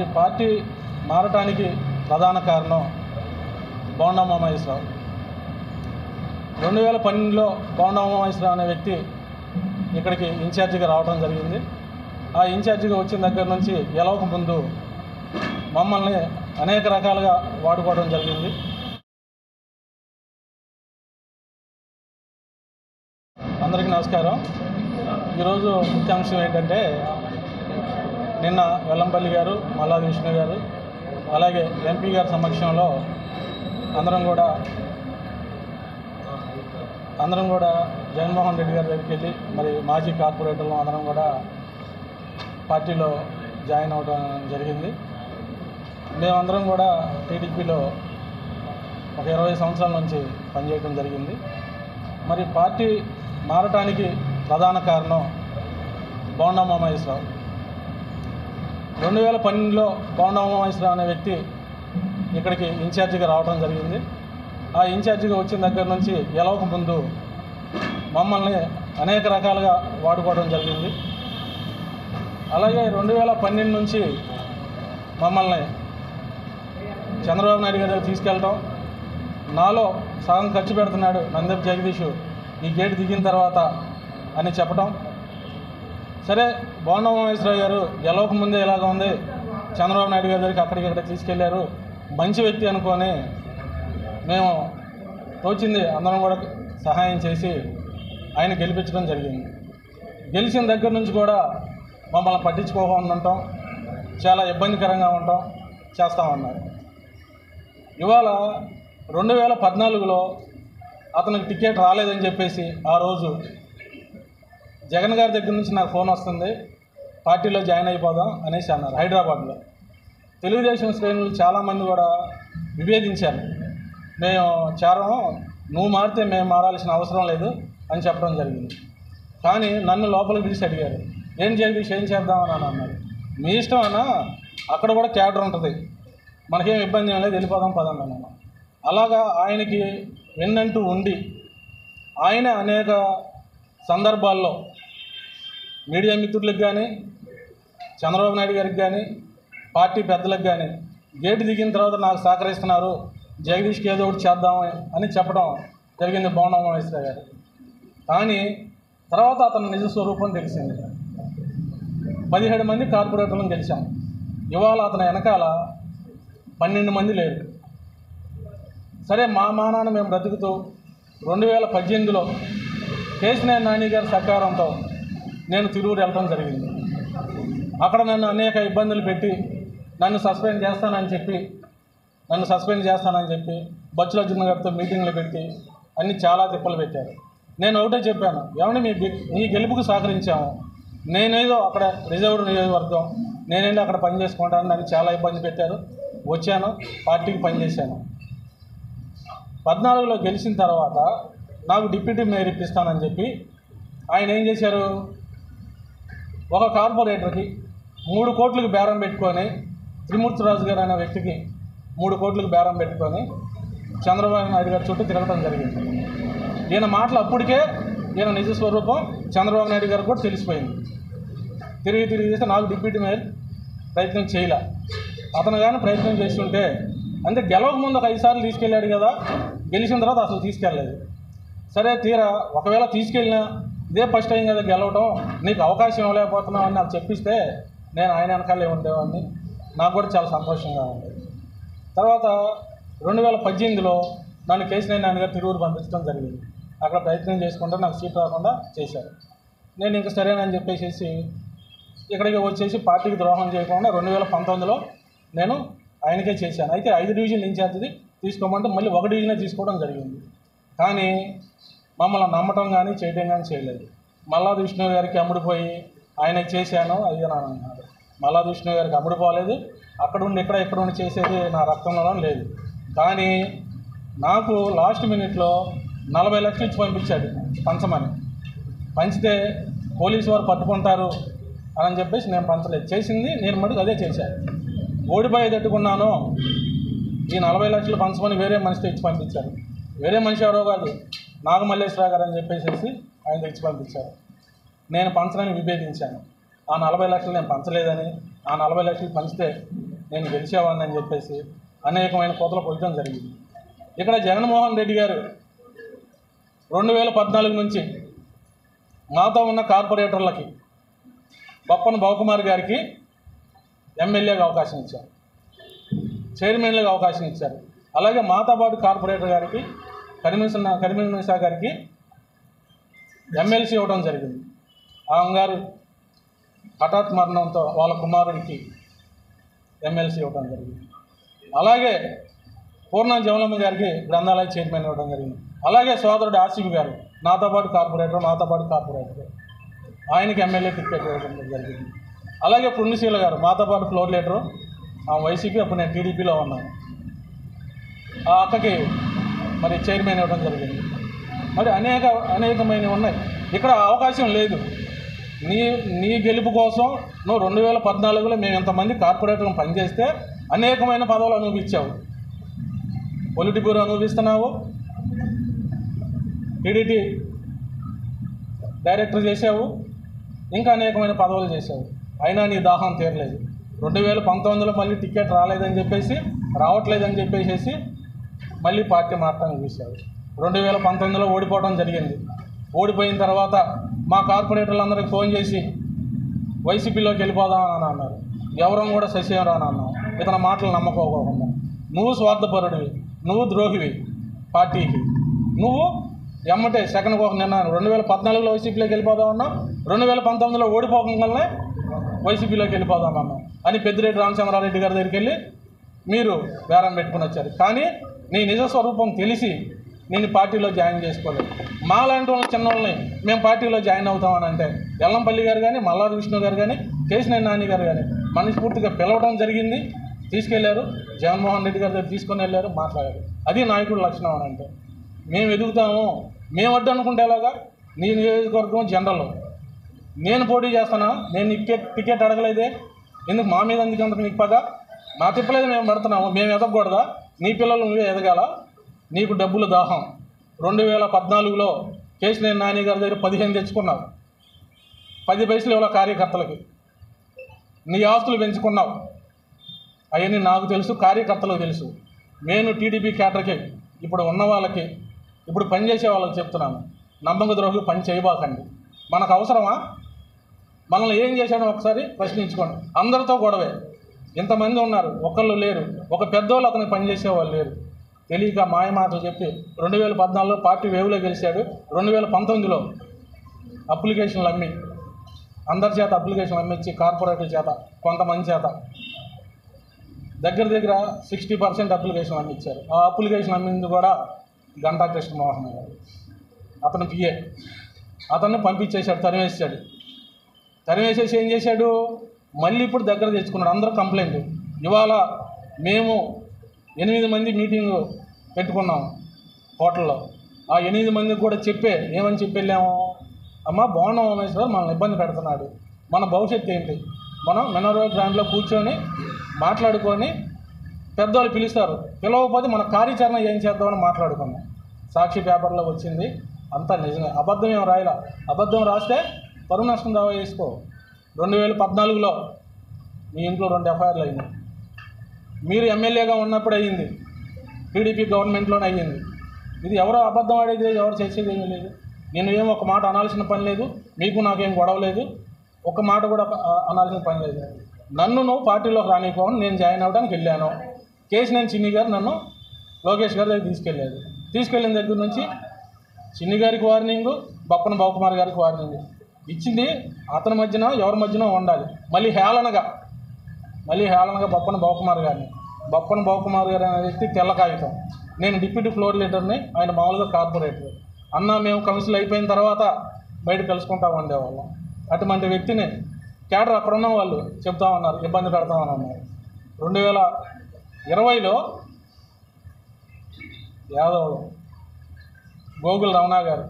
మరి పార్టీ మారటానికి ప్రధాన కారణం బోండా ఉమామహేశ్వరరావు. 2012లో బోండా ఉమామహేశ్వరరావు అనే వ్యక్తి ఇక్కడికి ఇన్ఛార్జిగా రావడం జరిగింది. ఆ ఇన్ఛార్జిగా వచ్చిన దగ్గర నుంచి గెలవక ముందు మమ్మల్ని అనేక రకాలుగా వాడుకోవడం జరిగింది. అందరికీ నమస్కారం. ఈరోజు ముఖ్యాంశం ఏంటంటే, నిన్న వెల్లంపల్లి గారు, మల్లాది విష్ణు గారు, అలాగే ఎంపీ గారి సమక్షంలో అందరం కూడా జగన్మోహన్ రెడ్డి గారి దగ్గరికి వెళ్ళి మరి మాజీ కార్పొరేటర్లు అందరం కూడా పార్టీలో జాయిన్ అవ్వడం జరిగింది. మేమందరం కూడా టీడీపీలో ఒక 20 సంవత్సరాల నుంచి పనిచేయడం జరిగింది. మరి పార్టీ మారటానికి ప్రధాన కారణం బోండా ఉమామహేశ్వరరావు. 2012లో బోండా ఉమామహేశ్వరరావు అనే వ్యక్తి ఇక్కడికి ఇన్ఛార్జిగా రావడం జరిగింది. ఆ ఇన్ఛార్జిగా వచ్చిన దగ్గర నుంచి గెలవక ముందు మమ్మల్ని అనేక రకాలుగా వాడుకోవడం జరిగింది. అలాగే 2012 నుంచి మమ్మల్ని చంద్రబాబు నాయుడు గారి దగ్గర తీసుకెళ్ళటం, నాలో సగం ఖర్చు పెడుతున్నాడు నందెపు జగదీష్ ఈ గేటు దిగిన తర్వాత అని చెప్పడం. సరే, బోండా ఉమామహేశ్వరరావు గారు గెలవక ముందే ఇలాగ ఉంది, చంద్రబాబు నాయుడు గారి దగ్గరికి అక్కడికి తీసుకెళ్లారు, మంచి వ్యక్తి అనుకొని మేము తోచింది అందరం కూడా సహాయం చేసి ఆయన గెలిపించడం జరిగింది. గెలిచిన దగ్గర నుంచి కూడా మమ్మల్ని పట్టించుకోకుండా ఉండటం, చాలా ఇబ్బందికరంగా ఉండటం చేస్తామన్నారు. ఇవాళ 2014లో అతనికి టికెట్ రాలేదని చెప్పేసి ఆ రోజు జగన్ గారి దగ్గర నుంచి నాకు ఫోన్ వస్తుంది, పార్టీలో జాయిన్ అయిపోదాం అనేసి అన్నారు. హైదరాబాద్లో తెలుగుదేశం శ్రేణులు చాలామంది కూడా విభేదించారు. మేము చేరము, నువ్వు మారితే మేము మారాల్సిన అవసరం లేదు అని చెప్పడం జరిగింది. కానీ నన్ను లోపలికి తీసి అడిగారు, ఏం చేద్దామని అన్నారు. మీ ఇష్టం అన్నా, అక్కడ కూడా క్యాడర్ ఉంటుంది, మనకేం ఇబ్బంది ఏం లేదు, వెళ్ళిపోదాం పదండి అన్న. అలాగా ఆయనకి వెన్నంటూ ఉండి ఆయన అనేక సందర్భాల్లో మీడియా మిత్రులకు కానీ, చంద్రబాబు నాయుడు గారికి కానీ, పార్టీ పెద్దలకు కానీ గేటు దిగిన తర్వాత నాకు సహకరిస్తున్నారు, జగదీష్కి ఏదో ఒకటి చేద్దాం అని చెప్పడం జరిగింది బోండా ఉమామహేశ్వరరావు గారు. కానీ తర్వాత అతని నిజ స్వరూపం తెలిసింది. 17 మంది కార్పొరేటర్లను గెలిచాం. ఇవాళ అతని వెనకాల 12 మంది లేరు. సరే, మా మానాన్ని మేము బ్రతుకుతూ 2018లో కేశినేని నాని గారి సహకారంతో నేను తిరువురు వెళ్ళడం జరిగింది. అక్కడ నన్ను అనేక ఇబ్బందులు పెట్టి నన్ను సస్పెండ్ చేస్తానని చెప్పి బచ్చుల అర్జున్ గారితో మీటింగ్లు పెట్టి అన్నీ చాలా తిప్పలు పెట్టారు. నేను ఒకటే చెప్పాను, ఏమంటే మీ గెలుపుకు సహకరించాము, నేనేదో అక్కడ రిజర్వ్డ్ నియోజకవర్గం, నేనేదో అక్కడ పని చేసుకుంటాను, నన్ను చాలా ఇబ్బంది పెట్టారు, వచ్చాను, పార్టీకి పనిచేశాను. 14లో గెలిచిన తర్వాత నాకు డిప్యూటీ మేయర్ ఇప్పిస్తానని చెప్పి ఆయన ఏం చేశారు, ఒక కార్పొరేటర్కి 3 కోట్లకు బేరం పెట్టుకొని, త్రిమూర్తిరాజు గారు అనే వ్యక్తికి 3 కోట్లకు బేరం పెట్టుకొని చంద్రబాబు నాయుడు గారి చుట్టూ తిరగడం జరిగింది. ఈయన మాటలు అప్పటికే ఈయన నిజ స్వరూపం చంద్రబాబు నాయుడు గారికి కూడా తెలిసిపోయింది. తిరిగి చేస్తే నాకు డిప్యూటీ మేయర్ ప్రయత్నం చేయలే. అతను కానీ ప్రయత్నం చేస్తుంటే, అంటే గెలవక ముందు ఒక 5 సార్లు తీసుకెళ్ళాడు కదా, గెలిచిన తర్వాత అసలు తీసుకెళ్ళలేదు. సరే, ఒకవేళ తీసుకెళ్ళినా ఇదే ఫస్ట్ టైం కదా గెలవటం, నీకు అవకాశం ఇవ్వలేకపోతున్నావు అని నాకు చెప్పిస్తే నేను ఆయన వెనకాలే ఉండేవాడిని, నాకు కూడా చాలా సంతోషంగా ఉంది. తర్వాత 2018లో నన్ను కేశినేని నాని గారు తిరువురు పంపించడం జరిగింది. అక్కడ ప్రయత్నం చేసుకుంటే నాకు సీట్ రాకుండా చేశారు. నేను ఇంకా సరేనని చెప్పేసి ఇక్కడికి వచ్చేసి పార్టీకి ద్రోహం చేయకుండా 2019లో నేను ఆయనకే చేశాను. అయితే 5 డివిజన్లు ఇన్ఛార్జిది తీసుకోమంటే మళ్ళీ 1 డివిజనే తీసుకోవడం జరిగింది. కానీ మమ్మల్ని నమ్మటం కానీ చేయడం కానీ చేయలేదు. మల్లాది విష్ణు గారికి అమ్ముడిపోయి ఆయనకి చేశాను అది అని అన్నారు. మల్లాది విష్ణు గారికి అమ్ముడిపోలేదు, అక్కడ ఉండి చేసేది నా రక్తంలో లేదు. కానీ నాకు లాస్ట్ మినిట్లో 40 లక్షలు ఇచ్చి పంపించాడు పంచమని. పంచితే పోలీసు వారు పట్టుకుంటారు అని చెప్పేసి నేను పంచలేదు. చేసింది నేను మటుకు అదే చేశాను. ఓడిపోయి తట్టుకున్నాను. ఈ 40 లక్షలు పంచమని వేరే మనిషితో ఇచ్చి పంపించారు. వేరే మనిషి ఎవరో కాదు, నాగమల్లేశ్వరరావు గారు అని చెప్పేసి ఆయన ఇచ్చి పంపించారు. నేను పంచడానికి విభేదించాను. ఆ 40 లక్షలు నేను పంచలేదని, ఆ 40 లక్షలు పంచితే నేను గెలిచేవాడిని అని చెప్పేసి అనేకమైన కోతలు పొందడం జరిగింది. ఇక్కడ జగన్మోహన్ రెడ్డి గారు 2014 నుంచి మాతో ఉన్న కార్పొరేటర్లకి బొప్పన బాబుకుమార్ గారికి ఎమ్మెల్యేగా అవకాశం ఇచ్చారు, చైర్మన్లుగా అవకాశం ఇచ్చారు. అలాగే మాతో పాటు కార్పొరేటర్ గారికి కరిమినిసా గారికి ఎమ్మెల్సీ ఇవ్వడం జరిగింది. ఆమె గారు హఠాత్ మరణంతో వాళ్ళ కుమారుడికి ఎమ్మెల్సీ ఇవ్వడం జరిగింది. అలాగే పూర్ణ జవలమ్మ గారికి గ్రంథాలయ చైర్మన్ ఇవ్వడం జరిగింది. అలాగే సోదరుడు ఆసిఫ్ గారు నాతో పాటు కార్పొరేటర్ ఆయనకి ఎమ్మెల్యే టికెట్ ఇవ్వడం జరిగింది. అలాగే పుణ్యశీల గారు మాతో పాటు ఫ్లోర్ లీడరు, ఆ వైసీపీ, అప్పుడు నేను టీడీపీలో ఉన్నాను. ఆ అక్కకి మరి చైర్మన్ ఇవ్వడం జరిగింది. మరి అనేకమైనవి ఉన్నాయి. ఇక్కడ అవకాశం లేదు. నీ గెలుపు కోసం నువ్వు 2014లో మేము ఎంతమంది కార్పొరేటర్లను పనిచేస్తే అనేకమైన పదవులు అనుభవించావు. పొలిటి బ్యూరో అనుభవిస్తున్నావు, టీడీటీ డైరెక్టర్ చేసావు, ఇంకా అనేకమైన పదవులు చేసావు. అయినా నీ దాహం తీరలేదు. 2019లో మళ్ళీ టికెట్ రావట్లేదని చెప్పేసి మళ్ళీ పార్టీ మారటానికి చూశావు. 2019లో ఓడిపోవడం జరిగింది. ఓడిపోయిన తర్వాత మా కార్పొరేటర్లందరికీ ఫోన్ చేసి వైసీపీలోకి వెళ్ళిపోదాం అని అన్నారు. ఎవరం కూడా సస్యం రాని అన్నాం. ఇతని మాటలు నమ్మకోకుండా నువ్వు స్వార్థపరుడివి, నువ్వు ద్రోహివి పార్టీకి. నువ్వు ఎమ్మటే సెకండ్కి ఒక నిర్ణయం 2014లో వైసీపీలోకి వెళ్ళిపోదామన్నావు, 2019లో ఓడిపోకుండా వైసీపీలోకి వెళ్ళిపోదామన్నాం అని పెద్దిరెడ్డి రామచంద్రారెడ్డి గారి దగ్గరికి వెళ్ళి మీరు బేరం పెట్టుకుని వచ్చారు. కానీ నీ నిజ స్వరూపం తెలిసి నేను పార్టీలో జాయిన్ చేసుకోలేదు. మా లాంటి వాళ్ళ చిన్నోళ్ళని మేము పార్టీలో జాయిన్ అవుతామని అంటే ఎల్లంపల్లి గారు కానీ, మల్లాది విష్ణు గారు కానీ, కేశినేని నాని గారు కానీ మనస్ఫూర్తిగా పిలవడం జరిగింది. తీసుకెళ్లారు, జగన్మోహన్ రెడ్డి గారి దగ్గర తీసుకొని వెళ్ళారు, మాట్లాడారు. అది నాయకుడు లక్షణం అని అంటే మేము ఎదుగుతాము, మేము వద్దు అనుకుంటే ఎలాగా? నీ నియోజకవర్గం జనరల్ నేను పోటీ చేస్తానా? నేను టికెట్ అడగలేదే, ఎందుకు మా మీద అందుకు అంత నీకు పగా? మా తిప్పలేదు, మేము పడుతున్నాము, మేము ఎదగకూడదా? నీ పిల్లలు నువ్వే ఎదగాల? నీకు డబ్బులు దాహం. 2014లో కేశినేని నాని గారి దగ్గర 15 తెచ్చుకున్నావు, 10 పైసలు ఇవ్వాల కార్యకర్తలకి. నీ ఆస్తులు పెంచుకున్నావు, అవన్నీ నాకు తెలుసు, కార్యకర్తలకు తెలుసు. నేను టీడీపీ క్యాడర్కి ఇప్పుడు ఉన్న వాళ్ళకి, ఇప్పుడు పనిచేసే వాళ్ళకి చెప్తున్నాను, నమ్మక ద్రోహి పని చేయబాకండి. మనకు అవసరమా? మనల్ని ఏం చేశాడో ఒకసారి ప్రశ్నించుకోండి. అందరితో గొడవే, ఇంతమంది ఉన్నారు, ఒకళ్ళు లేరు, ఒక పెద్దోళ్ళు అతనికి పనిచేసేవాళ్ళు లేరు. తెలియక మాయ మాటలు చెప్పి 2014లో పార్టీ వేవ్లో గెలిచాడు. 2019లో అప్లికేషన్లు అమ్మి, అందరి చేత అప్లికేషన్లు అమ్మించి, కార్పొరేటర్ చేత, కొంతమంది చేత దగ్గర 60% అప్లికేషన్ అమ్మించారు. ఆ అప్లికేషన్ అమ్మింది కూడా గంటా కృష్ణమోహన్ గారు, అతను పిఏ. అతన్ని పంపించేశాడు, తరివేసేసి ఏం చేశాడు? మళ్ళీ ఇప్పుడు దగ్గర తెచ్చుకున్నాడు. అందరూ కంప్లైంట్. ఇవాళ మేము 8 మంది మీటింగు పెట్టుకున్నాం హోటల్లో. ఆ 8 మందికి కూడా ఏమని చెప్పి వెళ్ళాము? అమ్మ బాగున్నాం ఉమేశ్వర్, మనల్ని ఇబ్బంది పెడుతున్నాడు, మన భవిష్యత్తు ఏంటి? మనం మెనోరో గ్రాండ్లో కూర్చొని మాట్లాడుకొని, పెద్దవాళ్ళు పిలుస్తారు, పిలవకపోతే మన కార్యాచరణ ఏం చేద్దామని మాట్లాడుకున్నాం. సాక్షి పేపర్లో వచ్చింది, అంతా నిజమే. అబద్ధం ఏం రాయలా. అబద్ధం రాస్తే పరువు నష్టం దావా చేసుకో. 2014లో మీ ఇంట్లో 2 ఎఫ్ఐఆర్లు అయినాయి. మీరు ఎమ్మెల్యేగా ఉన్నప్పుడు అయ్యింది, టీడీపీ గవర్నమెంట్లోనే అయ్యింది. ఇది ఎవరో అబద్ధం ఆడేది, ఎవరు చేసేది ఏమీ లేదు. నేను ఏం ఒక మాట అనాల్సిన పని లేదు, మీకు నాకేం గొడవ లేదు, ఒక మాట కూడా అనాల్సిన పని లేదు. నన్ను నువ్వు పార్టీలోకి రానిపోవని నేను జాయిన్ అవ్వడానికి వెళ్ళాను. కేశినేని చిన్ని గారు నన్ను లోకేష్ గారి దగ్గర తీసుకెళ్ళిన దగ్గర నుంచి చిన్ని గారికి వార్నింగు, బొప్పన బాబుకుమార్ గారికి వార్నింగు ఇచ్చింది. అతని మధ్యన ఎవరి మధ్యన ఉండాలి. మళ్ళీ హేళనగా బొప్పన బాబుకుమార్ గారు అనే వ్యక్తి తెల్ల కాగితం. నేను డిప్యూటీ ఫ్లోర్ లీడర్ని, ఆయన మామూలుగా కార్పొరేటర్. అన్న మేము కౌన్సిల్ అయిపోయిన తర్వాత బయట కలుసుకుంటా ఉండేవాళ్ళం. అటువంటి వ్యక్తిని క్యాడర్ అక్కడ ఉన్న వాళ్ళు చెప్తామన్నారు, ఇబ్బంది పెడతామని అన్నారు. 2020లో యాదవ్ గోగుల రమణ గారు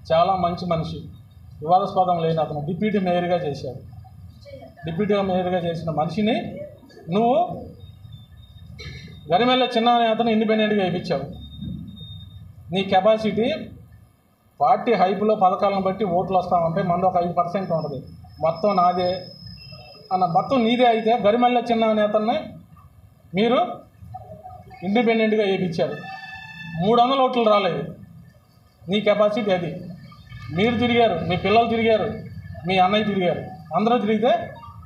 చాలా మంచి మనిషి, వివాదాస్పదం లేని అతను డిప్యూటీ మేయర్గా చేశాడు. డిప్యూటీ మేయర్గా చేసిన మనిషిని నువ్వు గరిమెల్ల చిన్న అతను ఇండిపెండెంట్గా వేయించావు. నీ కెపాసిటీ పార్టీ హైప్లో పథకాలను బట్టి ఓట్లు వస్తూ ఉంటాయి, మంది ఒక 5% ఉంటుంది, మొత్తం నాదే మొత్తం నీదే. అయితే గరిమెల్ల చిన్న నేతల్ని మీరు ఇండిపెండెంట్గా వేయించారు. 300 ఓట్లు రాలేదు. నీ కెపాసిటీ అది. మీరు తిరిగారు, మీ పిల్లలు తిరిగారు, మీ అన్నయ్య తిరిగారు, అందరూ తిరిగితే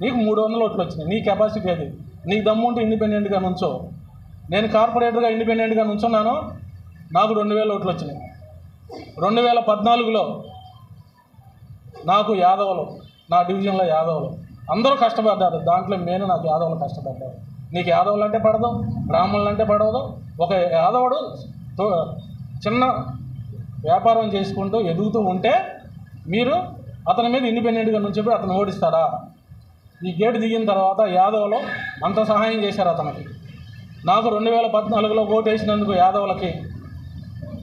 నీకు 300 ఓట్లు వచ్చినాయి. నీ కెపాసిటీ అది. నీకు దమ్ము ఉంటే ఇండిపెండెంట్గా నుంచో. నేను కార్పొరేటర్గా ఇండిపెండెంట్గా నుంచున్నాను, నాకు 2000 ఓట్లు వచ్చినాయి. 2014లో నాకు యాదవులు, నా డివిజన్లో యాదవులు అందరూ కష్టపడ్డారు. దాంట్లో నేను నాకు యాదవులు కష్టపడ్డారు. నీకు యాదవులు అంటే పడదు, బ్రాహ్మణులు అంటే పడవదు. ఒక యాదవుడు చిన్న వ్యాపారం చేసుకుంటూ ఎదుగుతూ ఉంటే మీరు అతని మీద ఇండిపెండెంట్గా నుంచి అతను ఓడిస్తారా? ఈ గేటు దిగిన తర్వాత యాదవులు అంత సహాయం చేశారు అతనికి. నాకు 2014లో ఓటు వేసినందుకు యాదవులకి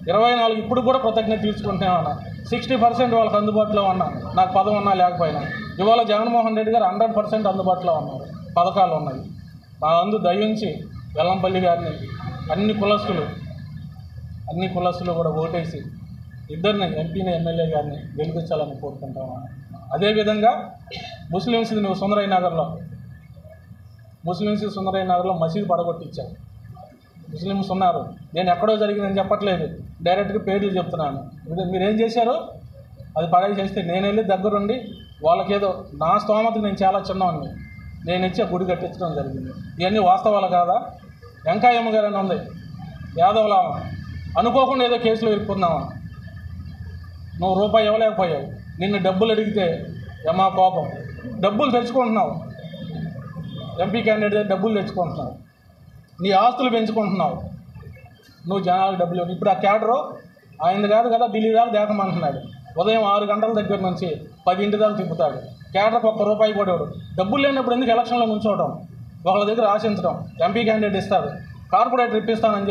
24 ఇప్పుడు కూడా కృతజ్ఞత తీర్చుకుంటున్నామన్నా. 60% వాళ్ళకి అందుబాటులో ఉన్నా, నాకు పదవి ఉన్నా లేకపోయినా. ఇవాళ జగన్మోహన్ రెడ్డి గారు 100% అందుబాటులో ఉన్నారు, పథకాలు ఉన్నాయి. మా అందు దయించి వెల్లంపల్లి గారిని అన్ని కులస్తులు కూడా ఓటేసి ఇద్దరిని ఎంపీని ఎమ్మెల్యే గారిని గెలిపించాలని కోరుకుంటాము. అదేవిధంగా ముస్లిమ్స్ నువ్వు సుందరయ్య నగర్లో మసీదు పడగొట్టించావు. ముస్లిమ్స్ ఉన్నారు, నేను ఎక్కడో జరిగిందని చెప్పట్లేదు, డైరెక్ట్గా పేర్లు చెప్తున్నాను. మీరేం చేశారు? అది పడై చేస్తే నేను వెళ్ళి దగ్గరుండి వాళ్ళకేదో నా స్తోమతకు నేను చాలా చిన్నవాడిని, నేను ఇచ్చి ఆ గుడి కట్టించడం జరిగింది. ఇవన్నీ వాస్తవాలు కాదా? వెంకాయమ్మ గారు అని ఉంది, యాదవులామా, అనుకోకుండా ఏదో కేసులో ఇరుక్కున్నావా? నువ్వు రూపాయి ఇవ్వలేకపోయావు. నిన్ను డబ్బులు అడిగితే ఏమా కోపం, డబ్బులు తెచ్చుకుంటున్నావు. ఎంపీ క్యాండిడేట్ డబ్బులు తెచ్చుకుంటున్నావు, నీ ఆస్తులు పెంచుకుంటున్నావు. నువ్వు జనాలకు డబ్బులు ఇప్పుడు ఆ క్యాడరు ఆయన కాదు కదా, ఢిల్లీ దాకా దేకమంటున్నాడు. ఉదయం 6 గంటల దగ్గర నుంచి 10 దాకా తిప్పుతాడు. క్యాడర్కి ₹1 కూడా ఇవ్వడు. డబ్బులు లేనప్పుడు ఎందుకు ఎలక్షన్లో ఉంచోవడం, ఒకళ్ళ దగ్గర ఆశించడం. ఎంపీ క్యాండిడేట్ ఇస్తాడు, కార్పొరేటర్లు ఇప్పిస్తానని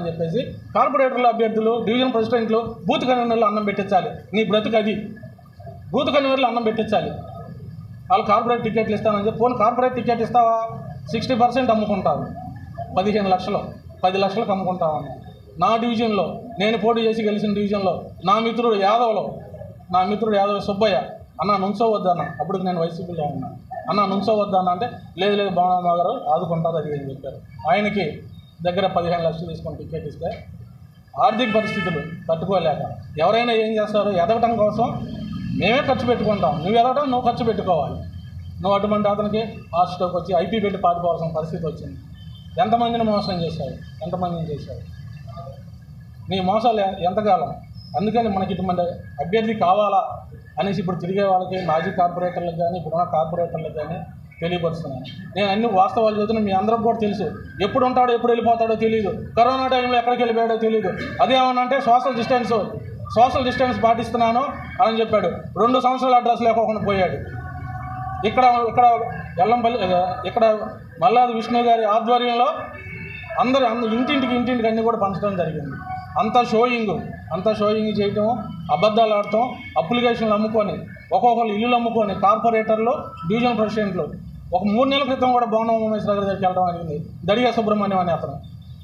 చెప్పేసి కార్పొరేటర్ల అభ్యర్థులు, డివిజన్ ప్రెసిడెంట్లు, బూత్ కన్వీనర్లు అన్నం పెట్టించాలి. నీ బ్రతుకు అది. బూత్ కన్వీనర్లు అన్నం పెట్టించాలి. వాళ్ళు కార్పొరేట్ టికెట్లు ఇస్తానని చెప్పి పోనీ కార్పొరేట్ టికెట్ ఇస్తావా? 60% అమ్ముకుంటావు, 15 లక్షలు 10 లక్షలకు అమ్ముకుంటావన్న. నా డివిజన్లో నేను పోటీ చేసి గెలిచిన డివిజన్లో నా మిత్రుడు యాదవ సుబ్బయ్య అన్న నుంచోవద్దన్న, అప్పుడు నేను వైసీపీలో ఉన్నా, అన్న నుంచోవద్దన్న అంటే లేదు బాణమ్మ గారు ఆదుకుంటారు అది అని చెప్పారు. ఆయనకి దగ్గర 15 లక్షలు తీసుకొని టికెట్ ఇస్తే ఆర్థిక పరిస్థితులు తట్టుకోలేక ఎవరైనా ఏం చేస్తారు, ఎదగటం కోసం మేమే ఖర్చు పెట్టుకుంటాం. నువ్వు ఎదగటం నువ్వు ఖర్చు పెట్టుకోవాలి. నువ్వు అటువంటి అతనికి హాస్టల్కి వచ్చి ఐపీ పెట్టి పారిపోవాల్సిన పరిస్థితి వచ్చింది. ఎంతమందిని మోసం చేశావు, నీ మోసాలు ఎంతకాలం? అందుకని మనకి ఇటువంటి అభ్యర్థి కావాలా అనేసి ఇప్పుడు తిరిగే వాళ్ళకి, మాజీ కార్పొరేటర్లకు కానీ ఇప్పుడున్న కార్పొరేటర్లకు కానీ తెలియపరుస్తున్నాను. నేను అన్ని వాస్తవాలు చెబుతున్నాను, మీ అందరికి కూడా తెలుసు. ఎప్పుడు ఉంటాడో ఎప్పుడు వెళ్ళిపోతాడో తెలియదు, కరోనా టైంలో ఎక్కడికి వెళ్ళిపోయాడో తెలియదు. అదేమనంటే సోషల్ డిస్టెన్స్ పాటిస్తున్నాను అని చెప్పాడు. 2 సంవత్సరాల అడ్రస్ లేకోకుండా పోయాడు. ఇక్కడ ఎల్లంపల్లి ఇక్కడ మల్లాది విష్ణు గారి ఆధ్వర్యంలో అందరూ ఇంటింటికి అన్నీ కూడా పంచడం జరిగింది. అంత షోయింగ్ చేయటం, అబద్ధాలు ఆడటం, అప్లికేషన్లు అమ్ముకొని ఒక్కొక్కరు ఇల్లులు అమ్ముకొని కార్పొరేటర్లు, డివిజన్ ప్రెసిడెంట్లు. ఒక 3 నెలల క్రితం కూడా భవనం ఉమేశ్వర గారి దగ్గరికి వెళ్ళడం జరిగింది. దడిగా సుబ్రహ్మణ్యం అనే అతను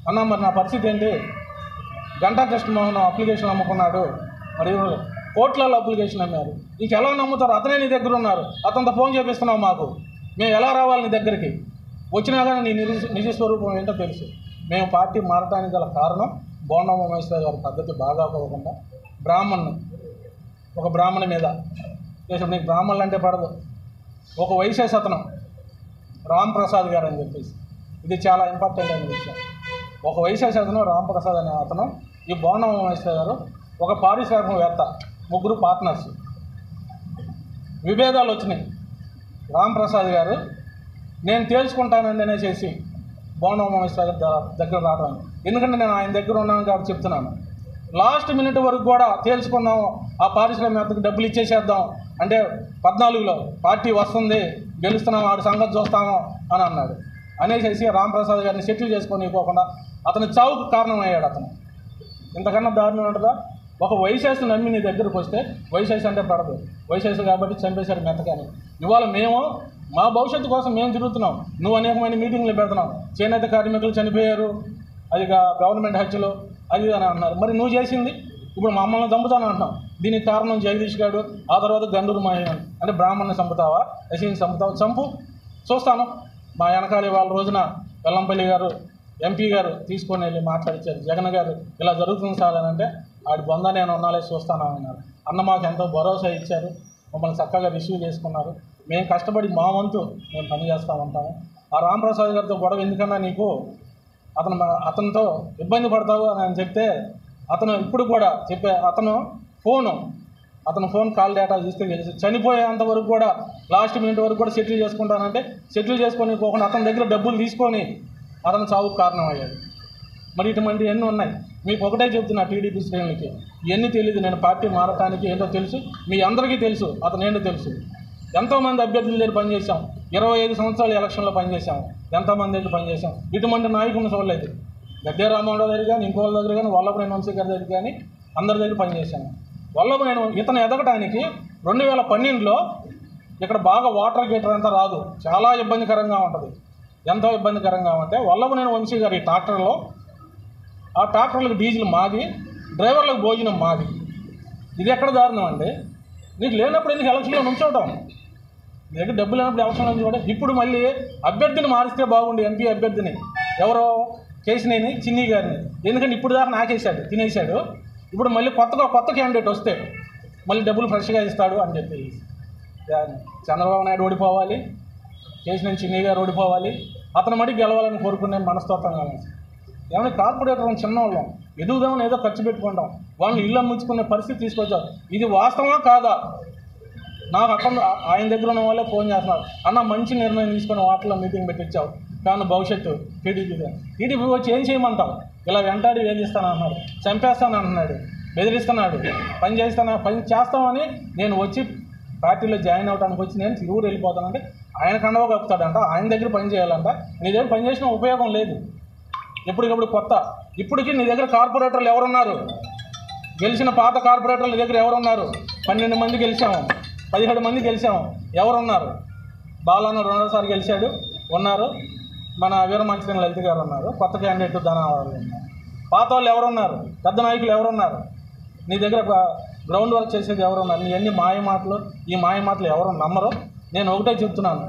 అన్న మరి నా పరిస్థితి ఏంటి, గంటా కృష్ణమోహన్ అప్లికేషన్లు అమ్ముకున్నాడు, మరి కోట్లలో అప్లికేషన్ అమ్మారు. ఇంకెలా నమ్ముతారు? అతనే నీ దగ్గర ఉన్నారు, అతనితో ఫోన్ చేపిస్తున్నావు మాకు, మేము ఎలా రావాలి నీ దగ్గరికి? వచ్చినా కానీ నీ నిజ స్వరూపం ఏంటో తెలుసు. మేము పార్టీ మారడానికి గల కారణం బోండా ఉమేశ్వర గారి పద్ధతి బాగా పోకుండా ఒక బ్రాహ్మణి మీద చేసాడు. నీకు బ్రాహ్మణులు అంటే పడదు. ఒక వైశ్యస్ అతను రాంప్రసాద్ గారు అని చెప్పేసి, ఇది చాలా ఇంపార్టెంట్ అయిన విషయం. ఒక వైశ్యస్ అతను రాంప్రసాద్ అనే అతను, ఈ బోండా ఉమేశ్వర గారు ఒక పారిశ్రామికవేత్త, 3 పార్ట్నర్స్. విభేదాలు వచ్చినాయి. రాంప్రసాద్ గారు నేను తేల్చుకుంటానండి అనేసి బోండా ఉమేశ్వర గారి దగ్గర రావడం, ఎందుకంటే నేను ఆయన దగ్గర ఉన్నాను కాబట్టి చెప్తున్నాను. లాస్ట్ మినిట్ వరకు కూడా తేల్చుకుందాం, ఆ పారిశ్రామికవేత్తకు డబ్బులు ఇచ్చేసేద్దాం అంటే 14లో పార్టీ వస్తుంది, గెలుస్తున్నాం, ఆడి సంగతి చూస్తాము అని అన్నాడు. అనేసి రాంప్రసాద్ గారిని సెటిల్ చేసుకొని ఇవ్వకుండా అతని చావుకు కారణమయ్యాడు. అతను ఇంతకన్నా దారుణం ఉంటుందా? ఒక వైశ్యస్ నమ్మి నీ దగ్గరకు వస్తే, వైశ్యస్ అంటే పడదు, వైశ్యస్ కాబట్టి చంపేశారు మెత్తకాని. ఇవాళ మేము మా భవిష్యత్తు కోసం మేము తిరుగుతున్నాం, నువ్వు అనేకమైన మీటింగ్లు పెడుతున్నావు. చేనేత కార్మికులు చనిపోయారు, అది గవర్నమెంట్ హత్యలు అది అని అన్నారు. మరి నువ్వు చేసింది ఇప్పుడు మమ్మల్ని చంపుతాను అంటున్నావు. దీనికి కారణం జగదీష్ గారు, ఆ తర్వాత గండూరు మహిళ అంటే బ్రాహ్మణ్ని చంపుతావా, ఎస్సీని చంపుతావా? చంపు, చూస్తాను. మా వెనకాల వాళ్ళ రోజున వెల్లంపల్లి గారు ఎంపీ గారు తీసుకొని వెళ్ళి మాట్లాడించారు. జగన్ గారు ఇలా జరుగుతుంది సార్ అని అంటే ఆడి బొంద నేను ఉన్నాలే చూస్తాను అన్నారు. అన్న మాకు ఎంతో భరోసా ఇచ్చారు, మమ్మల్ని చక్కగా రిసీవ్ చేసుకున్నారు. మేము కష్టపడి మా వంతు మేము పని చేస్తూ ఉంటాము. ఆ రాంప్రసాద్ గారితో గొడవ ఎందుకన్నా నీకు, అతనితో ఇబ్బంది పడతావు అని చెప్తే అతను ఇప్పుడు కూడా చెప్పే అతను ఫోన్ కాల్ డేటా చూస్తే తెలిసి చనిపోయేంత వరకు కూడా లాస్ట్ మినిట్ వరకు కూడా సెటిల్ చేసుకుంటానంటే సెటిల్ చేసుకొని పోకుండా అతని దగ్గర డబ్బులు తీసుకొని అతను చావుకు కారణం అయ్యాడు. మరి ఇటువంటి ఎన్ని ఉన్నాయి. మీకు ఒకటే చెప్తున్నా టీడీపీ శ్రేణులకి, ఇవన్నీ తెలియదు. నేను పార్టీ మారటానికి ఏంటో తెలుసు, మీ అందరికీ తెలుసు అతను ఏంటో తెలుసు. ఎంతోమంది అభ్యర్థుల దగ్గర పనిచేసాం, 25 సంవత్సరాలు ఎలక్షన్లో పనిచేసాం, ఎంతోమంది దగ్గర పనిచేసాం. ఇటువంటి నాయకులను చూడలేదు. గద్దె రామరావు దగ్గర కానీ ఇంకోళ్ళ దగ్గర కానీ వల్లభనేని వంశీ గారి దగ్గర కానీ అందరి దగ్గర పనిచేశాను. వల్లభనేని ఇతను ఎదగటానికి 2012లో ఇక్కడ బాగా వాటర్ గీటర్ అంతా రాదు, చాలా ఇబ్బందికరంగా ఉంటుంది. ఎంతో ఇబ్బందికరంగా ఉంటే వల్లభనేని వంశీ గారి ట్రాక్టర్లో ఆ ట్రాక్టర్లకు డీజిల్ మాది, డ్రైవర్లకు భోజనం మాది. ఇది ఎక్కడ దారుణం అండి? నీకు లేనప్పుడు ఎందుకు ఎలక్షన్లో నుంచోవటం? నీ దగ్గర డబ్బులు లేనప్పుడు ఎలక్షన్లో నుంచోవడం. ఇప్పుడు మళ్ళీ అభ్యర్థిని మారిస్తే బాగుండి, ఎంపీ అభ్యర్థిని ఎవరో కేసినేని చిన్ని గారిని. ఎందుకంటే ఇప్పుడు దాకా నాకేసాడు, తినేసాడు. ఇప్పుడు మళ్ళీ కొత్త క్యాండిడేట్ వస్తే మళ్ళీ డబ్బులు ఫ్రెష్గా ఇస్తాడు అని చెప్పి చంద్రబాబు నాయుడు ఓడిపోవాలి, కేసినేని చిన్ని గారు ఓడిపోవాలి, అతను మడి గెలవాలని కోరుకునే మనస్తత్వం కావాలి. ఏమైనా కార్పొరేటర్ చిన్నవాళ్ళం ఎదుగుదామని ఏదో ఖర్చు పెట్టుకుంటాం, వాళ్ళని ఇల్లు అమ్ముకునే పరిస్థితి తీసుకొచ్చారు. ఇది వాస్తవమా కాదా? నాకు అక్కడ ఆయన దగ్గర ఉన్న వాళ్ళే ఫోన్ చేస్తున్నారు, అన్న మంచి నిర్ణయం తీసుకుని వాటిలో మీటింగ్ పెట్టించావు, కానీ భవిష్యత్తు టీడీపీ వచ్చి ఏం చేయమంటావు? ఇలా వెంటాడి వేధిస్తానంటున్నాడు, చంపేస్తానంటున్నాడు, బెదిరిస్తున్నాడు, పని చేస్తామని నేను వచ్చి పార్టీలో జాయిన్ అవ్వడానికి వచ్చి నేను తిరువురు వెళ్ళిపోతానంటే ఆయన కండవ కప్పుతాడంట, ఆయన దగ్గర పని చేయాలంట. నీ దగ్గర పని చేసిన ఉపయోగం లేదు. ఎప్పటికప్పుడు కొత్త, ఇప్పటికీ నీ దగ్గర కార్పొరేటర్లు ఎవరున్నారు? గెలిచిన పాత కార్పొరేటర్ల దగ్గర ఎవరున్నారు? 12 మంది గెలిచాము, 17 మంది గెలిచాము, ఎవరున్నారు? బాలన్న 2సారి గెలిచాడు, ఉన్నారు. మన వీరమంచిని లలిత గారు ఉన్నారు, కొత్త క్యాండిడేట్ ధనావాళ్ళు ఉన్నారు. పాత వాళ్ళు ఎవరున్నారు? పెద్ద నాయకులు ఎవరున్నారు? నీ దగ్గర గ్రౌండ్ వర్క్ చేసేది ఎవరున్నారు? నీ అన్ని మాయమాటలు, ఈ మాయమాటలు ఎవరు నమ్మరు. నేను ఒకటే చెప్తున్నాను,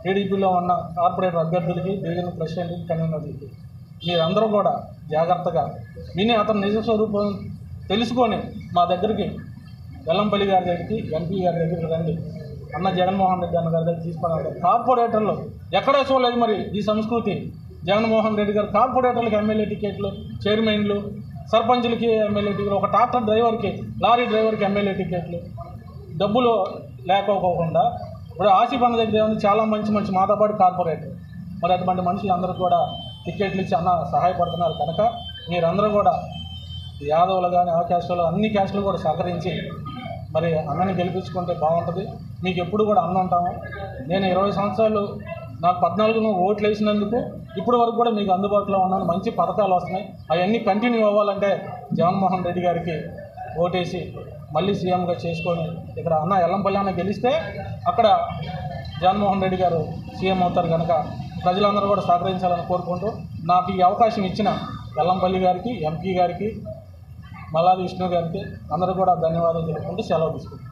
టీడీపీలో ఉన్న కార్పొరేటర్ అభ్యర్థులకి, డివిజన్ ప్రెసిడెంట్కి, కన్వీనర్లకి, మీరందరూ కూడా జాగ్రత్తగా విని అతను నిజ స్వరూపం తెలుసుకొని మా దగ్గరికి, వెల్లంపల్లి గారి దగ్గరికి, ఎంపీ గారి దగ్గరికి రండి. అన్న జగన్మోహన్ రెడ్డి అన్న గారి దగ్గర తీసుకున్నారు. కార్పొరేటర్లు ఎక్కడా చూడలేదు మరి ఈ సంస్కృతి. జగన్మోహన్ రెడ్డి గారు కార్పొరేటర్లకు ఎమ్మెల్యే టికెట్లు, చైర్మన్లు, సర్పంచులకి ఎమ్మెల్యే టికెట్లు, ఒక ట్రాక్టర్ డ్రైవర్కి, లారీ డ్రైవర్కి ఎమ్మెల్యే టికెట్లు, డబ్బులు లేకపోకుండా. ఇప్పుడు ఆసిఫ్ అన్న దగ్గర ఏమైనా చాలా మంచి మాతో పాటు కార్పొరేటర్, మరి అటువంటి మనుషులు అందరూ కూడా టికెట్లు ఇచ్చి అన్న సహాయపడుతున్నారు. కనుక మీరందరూ కూడా యాదవులు కానీ ఆ క్యాస్టులు అన్ని క్యాస్టులు కూడా సహకరించి మరి అన్నని గెలిపించుకుంటే బాగుంటుంది. మీకు ఎప్పుడు కూడా అన్న ఉంటాము. నేను 20 సంవత్సరాలు, నాకు 14 ఓట్లు వేసినందుకు ఇప్పటి వరకు కూడా మీకు అందుబాటులో ఉన్నాను. మంచి పథకాలు వస్తున్నాయి, అవన్నీ కంటిన్యూ అవ్వాలంటే జగన్మోహన్ రెడ్డి గారికి ఓటేసి మళ్ళీ సీఎంగా చేసుకొని ఇక్కడ అన్న వెల్లంపల్లి అన్న గెలిస్తే అక్కడ జగన్మోహన్ రెడ్డి గారు సీఎం అవుతారు. కనుక ప్రజలందరూ కూడా సహకరించాలని కోరుకుంటూ నాకు ఈ అవకాశం ఇచ్చిన వెల్లంపల్లి గారికి, ఎంపీ గారికి, మల్లాది విష్ణు గారికి అందరూ కూడా ధన్యవాదాలు తెలుపుకుంటూ సెలవు తీసుకుంటాం.